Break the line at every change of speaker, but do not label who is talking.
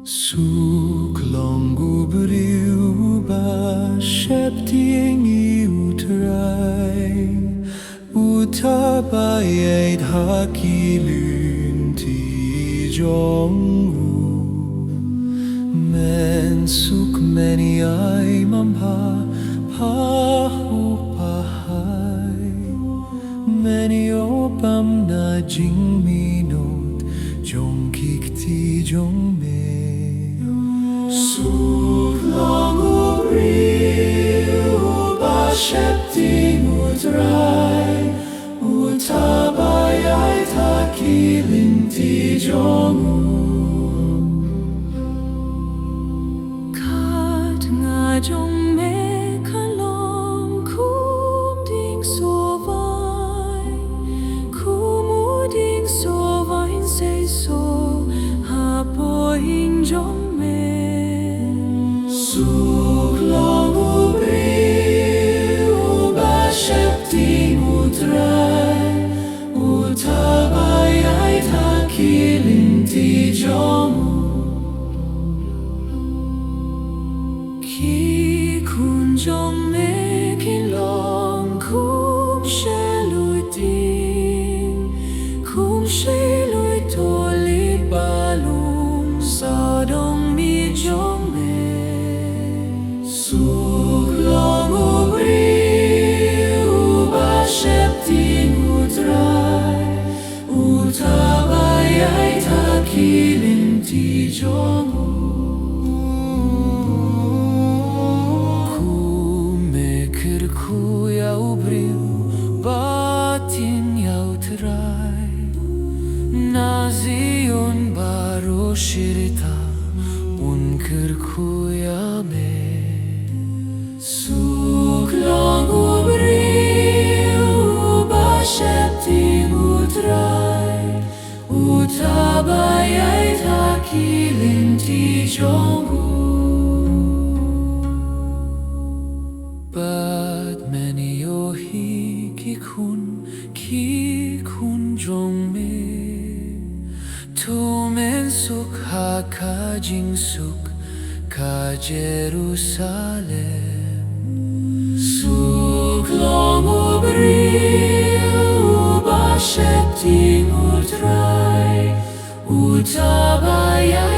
Suk Long U Briew ba sheptieng U Trai Utabayait haki Lynti Bneng Men suk meni ay mamha pahupahay Meni opam na jing minot jong kikti jong me Suk Long U Briew ba sheptieng U Trai Utabayait haki Lynti Bneng
Jong me kalom kum ding so vai say so hapo hing jong me
Suk Long U Briew ba sheptieng U Trai Utabayait haki Lynti Bneng
Ki kun jong me kin long kum she lui to li balung sa dong mi jong me
Suk Long U Briew ba sheptieng U Trai Utabayait haki Lynti Bneng
U Briew batin U Trai Nazion baro shirita unkerkuya me
Suk Long U Briew ba sheptieng U Trai Utabayait haki Lynti Bneng
ki kun jong me to men suk ha ka jing suk ka Jerusalem
Suk Long U Briew ba sheptieng U Trai Utabayait